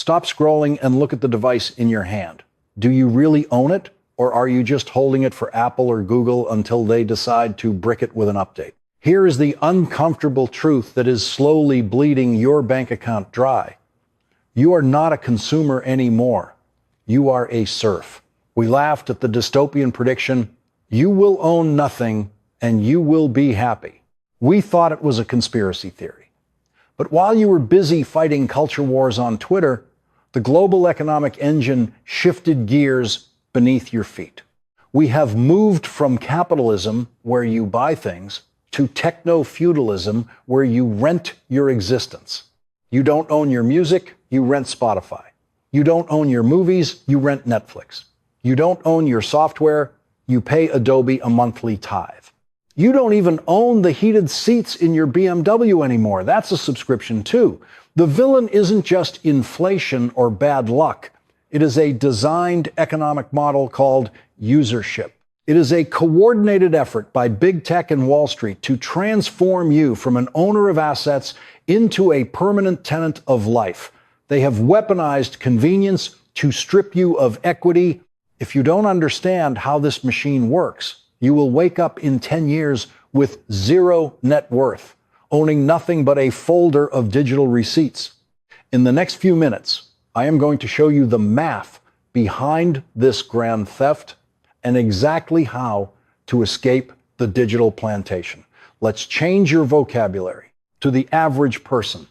Stop scrolling and look at the device in your hand. Do you really own it, or are you just holding it for Apple or Google until they decide to brick it with an update? Here is the uncomfortable truth that is slowly bleeding your bank account dry. You are not a consumer anymore. You are a serf. We laughed at the dystopian prediction, you will own nothing and you will be happy. We thought it was a conspiracy theory. But while you were busy fighting culture wars on Twitter, the global economic engine shifted gears beneath your feet. We have moved from capitalism, where you buy things, to techno-feudalism, where you rent your existence. You don't own your music, you rent Spotify. You don't own your movies, you rent Netflix. You don't own your software, you pay Adobe a monthly tithe. You don't even own the heated seats in your BMW anymore. That's a subscription too. The villain isn't just inflation or bad luck. It is a designed economic model called usership. It is a coordinated effort by big tech and Wall Street to transform you from an owner of assets into a permanent tenant of life. They have weaponized convenience to strip you of equity. If you don't understand how this machine works, you will wake up in 10 years with zero net worth, owning nothing but a folder of digital receipts. In the next few minutes, I am going to show you the math behind this grand theft and exactly how to escape the digital plantation. Let's change your vocabulary. To the average person,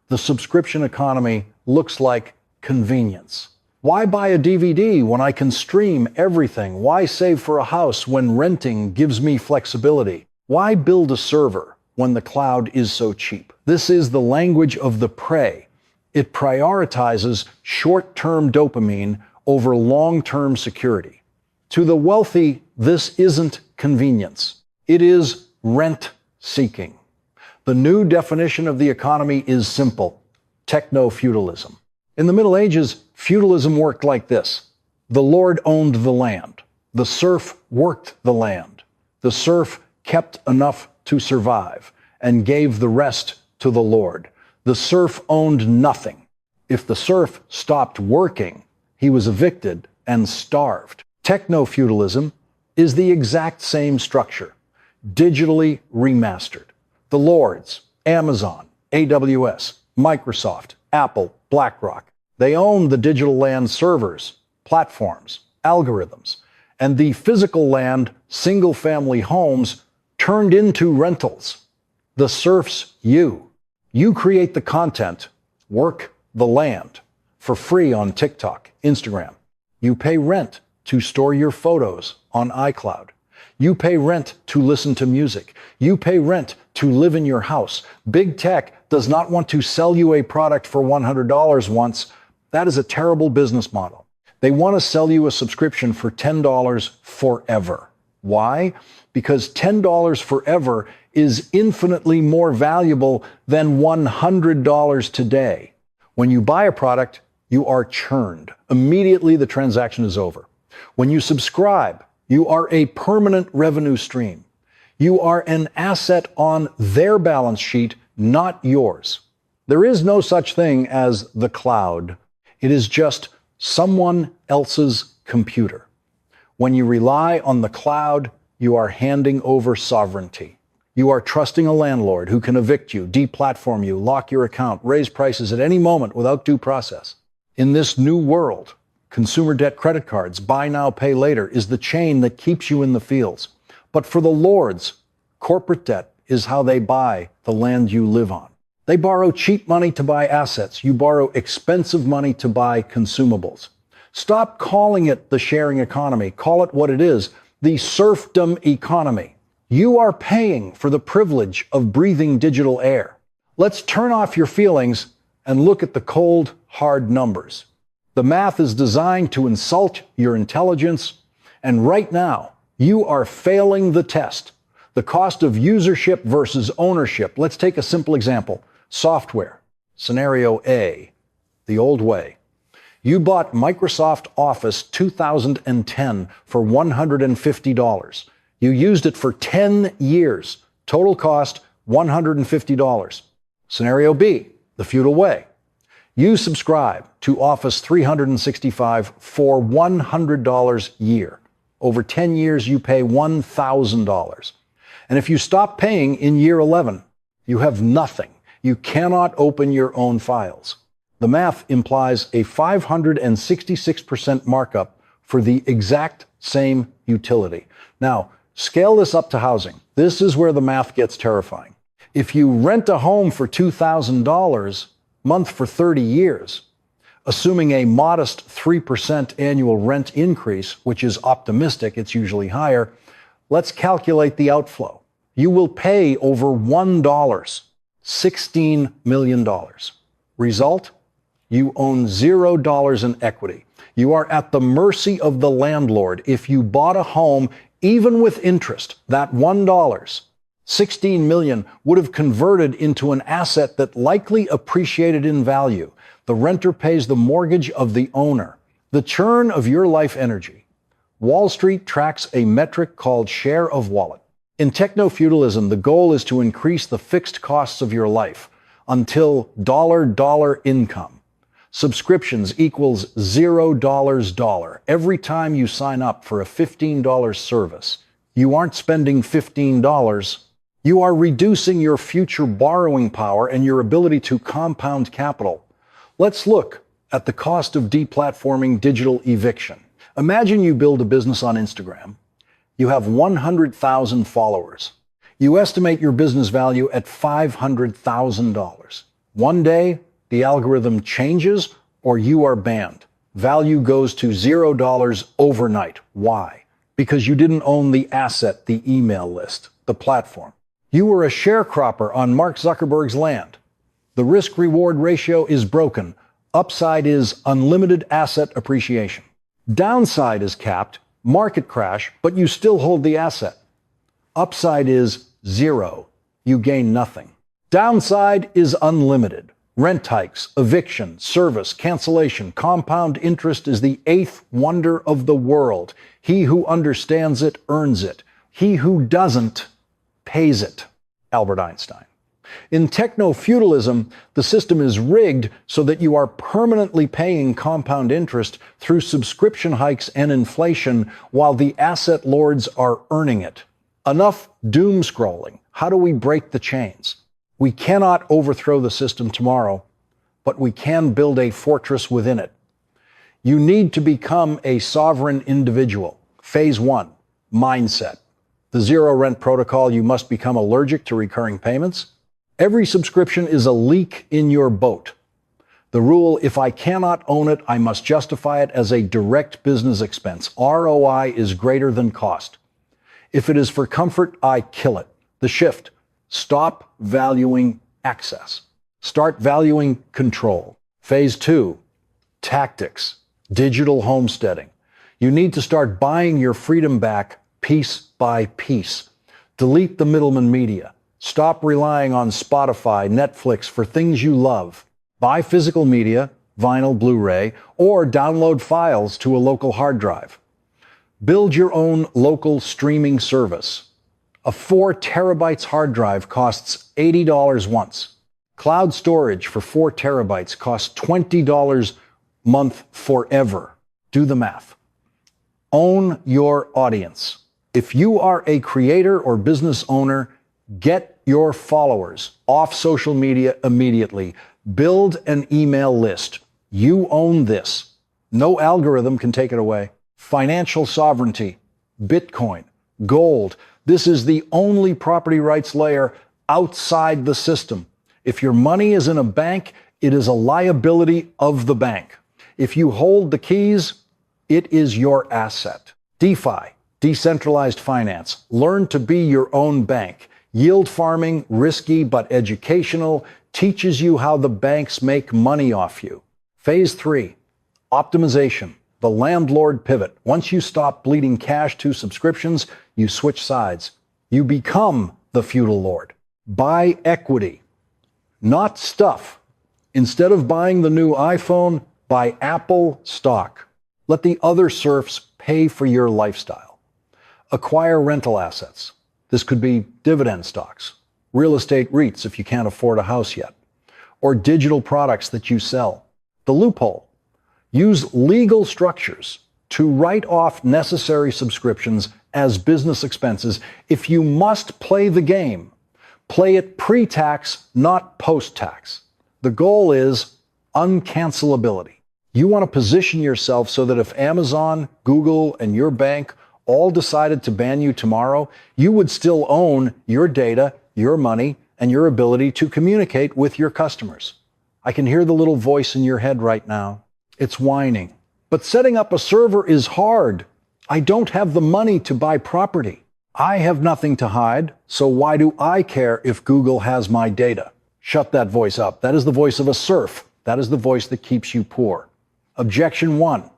the subscription economy looks like convenience. Why buy a DVD when I can stream everything? Why save for a house when renting gives me flexibility? Why build a server when the cloud is so cheap? This is the language of the prey. It prioritizes short-term dopamine over long-term security. To the wealthy, this isn't convenience. It is rent-seeking. The new definition of the economy is simple: techno-feudalism. In the Middle Ages, feudalism worked like this. The lord owned the land. The serf worked the land. The serf kept enough to survive and gave the rest to the lord. The serf owned nothing. If the serf stopped working, he was evicted and starved. Techno-feudalism is the exact same structure, digitally remastered. The lords, Amazon, AWS, Microsoft, Apple, BlackRock, they own the digital land servers, platforms, algorithms, and the physical land, single-family homes, turned into rentals. The serf's you. You create the content, work the land, for free on TikTok, Instagram. You pay rent to store your photos on iCloud. You pay rent to listen to music. You pay rent to live in your house. Big tech does not want to sell you a product for $100 once. That is a terrible business model. They want to sell you a subscription for $10 forever. Why? Because $10 forever is infinitely more valuable than $100 today. When you buy a product, you are churned. Immediately the transaction is over. When you subscribe, you are a permanent revenue stream. You are an asset on their balance sheet, not yours. There is no such thing as the cloud. It is just someone else's computer. When you rely on the cloud, you are handing over sovereignty. You are trusting a landlord who can evict you, deplatform you, lock your account, raise prices at any moment without due process. In this new world, consumer debt credit cards, buy now, pay later, is the chain that keeps you in the fields. But for the lords, corporate debt is how they buy the land you live on. They borrow cheap money to buy assets. You borrow expensive money to buy consumables. Stop calling it the sharing economy. Call it what it is, the serfdom economy. You are paying for the privilege of breathing digital air. Let's turn off your feelings and look at the cold, hard numbers. The math is designed to insult your intelligence, and right now, you are failing the test. The cost of usership versus ownership. Let's take a simple example. Software. Scenario A, the old way. You bought Microsoft Office 2010 for $150. You used it for 10 years. Total cost, $150. Scenario B, the feudal way. You subscribe to Office 365 for $100 a year. Over 10 years, you pay $1,000. And if you stop paying in year 11, you have nothing. You cannot open your own files. The math implies a 566% markup for the exact same utility. Now, scale this up to housing. This is where the math gets terrifying. If you rent a home for $2,000 a month for 30 years, assuming a modest 3% annual rent increase, which is optimistic, it's usually higher, let's calculate the outflow. You will pay over $1, $16 million. Result? You own $0 in equity. You are at the mercy of the landlord. If you bought a home, even with interest, that $1, $16 million would have converted into an asset that likely appreciated in value. The renter pays the mortgage of the owner. The churn of your life energy. Wall Street tracks a metric called share of wallet. In Techno-Feudalism, the goal is to increase the fixed costs of your life until dollar income. Subscriptions equals $0 every time you sign up for a $15 service. You aren't spending $15. You are reducing your future borrowing power and your ability to compound capital. Let's look at the cost of deplatforming digital eviction. Imagine you build a business on Instagram. You have 100,000 followers. You estimate your business value at $500,000. One day, the algorithm changes or you are banned. Value goes to $0 overnight. Why? Because you didn't own the asset, the email list, the platform. You were a sharecropper on Mark Zuckerberg's land. The risk-reward ratio is broken. Upside is unlimited asset appreciation. Downside is capped, market crash, but you still hold the asset. Upside is zero. You gain nothing. Downside is unlimited. Rent hikes, eviction, service, cancellation, compound interest is the eighth wonder of the world. He who understands it earns it. He who doesn't pays it. Albert Einstein. In Techno-Feudalism, the system is rigged so that you are permanently paying compound interest through subscription hikes and inflation while the asset lords are earning it. Enough doom scrolling. How do we break the chains? We cannot overthrow the system tomorrow, but we can build a fortress within it. You need to become a sovereign individual. Phase 1, mindset. The zero rent protocol, you must become allergic to recurring payments. Every subscription is a leak in your boat. The rule, if I cannot own it, I must justify it as a direct business expense. ROI is greater than cost. If it is for comfort, I kill it. The shift. Stop valuing access. Start valuing control. Phase 2, tactics, digital homesteading. You need to start buying your freedom back piece by piece. Delete the middleman media. Stop relying on Spotify, Netflix for things you love. Buy physical media, vinyl, Blu-ray, or download files to a local hard drive. Build your own local streaming service. A 4 terabytes hard drive costs $80 once. Cloud storage for 4 terabytes costs $20 a month forever. Do the math. Own your audience. If you are a creator or business owner, get your followers off social media immediately. Build an email list. You own this. No algorithm can take it away. Financial sovereignty, Bitcoin, gold. This is the only property rights layer outside the system. If your money is in a bank, it is a liability of the bank. If you hold the keys, it is your asset. DeFi, decentralized finance. Learn to be your own bank. Yield farming, risky but educational, teaches you how the banks make money off you. Phase 3, optimization, the landlord pivot. Once you stop bleeding cash to subscriptions, you switch sides. You become the feudal lord. Buy equity, not stuff. Instead of buying the new iPhone, buy Apple stock. Let the other serfs pay for your lifestyle. Acquire rental assets. This could be dividend stocks, real estate REITs if you can't afford a house yet, or digital products that you sell. The loophole. Use legal structures to write off necessary subscriptions as business expenses. If you must play the game, play it pre-tax, not post-tax. The goal is uncancelability. You want to position yourself so that if Amazon, Google, and your bank all decided to ban you tomorrow, you would still own your data, your money, and your ability to communicate with your customers. I can hear the little voice in your head right now. It's whining. But setting up a server is hard. I don't have the money to buy property. I have nothing to hide, so why do I care if Google has my data? Shut that voice up. That is the voice of a serf. That is the voice that keeps you poor. Objection 1.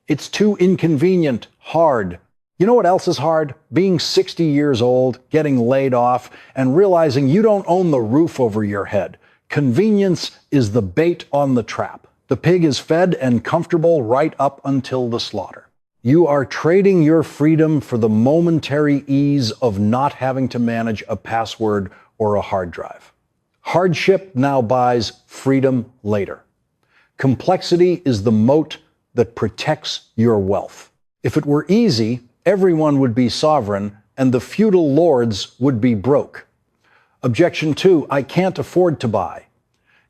It's too inconvenient, hard. You know what else is hard? Being 60 years old, getting laid off, and realizing you don't own the roof over your head. Convenience is the bait on the trap. The pig is fed and comfortable right up until the slaughter. You are trading your freedom for the momentary ease of not having to manage a password or a hard drive. Hardship now buys freedom later. Complexity is the moat that protects your wealth. If it were easy, everyone would be sovereign and the feudal lords would be broke. Objection 2, I can't afford to buy.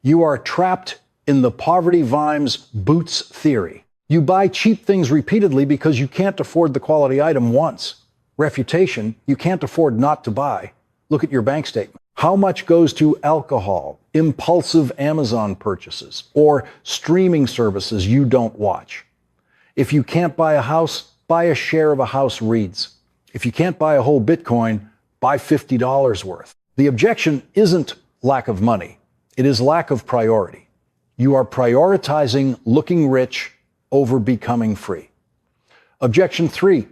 You are trapped in the poverty vimes boots theory. You buy cheap things repeatedly because you can't afford the quality item once. Refutation, you can't afford not to buy. Look at your bank statement. How much goes to alcohol, impulsive Amazon purchases, or streaming services you don't watch? If you can't buy a house, buy a share of a house REITs. If you can't buy a whole Bitcoin, buy $50 worth. The objection isn't lack of money. It is lack of priority. You are prioritizing looking rich over becoming free. Objection 3,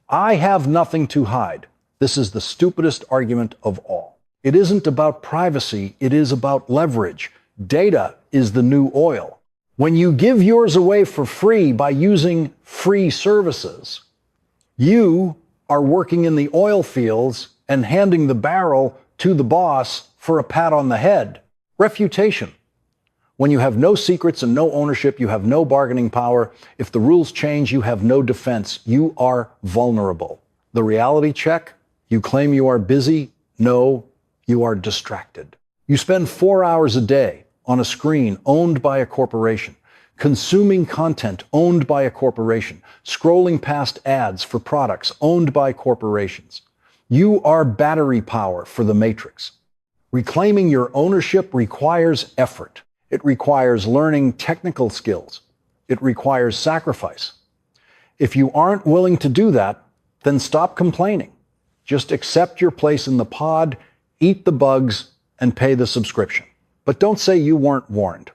I have nothing to hide. This is the stupidest argument of all. It isn't about privacy, it is about leverage. Data is the new oil. When you give yours away for free by using free services, you are working in the oil fields and handing the barrel to the boss for a pat on the head. Refutation. When you have no secrets and no ownership, you have no bargaining power. If the rules change, you have no defense. You are vulnerable. The reality check, you claim you are busy. No, you are distracted. You spend 4 hours a day on a screen owned by a corporation, consuming content owned by a corporation, scrolling past ads for products owned by corporations. You are battery power for the matrix. Reclaiming your ownership requires effort. It requires learning technical skills. It requires sacrifice. If you aren't willing to do that, then stop complaining. Just accept your place in the pod, eat the bugs, and pay the subscription. But don't say you weren't warned.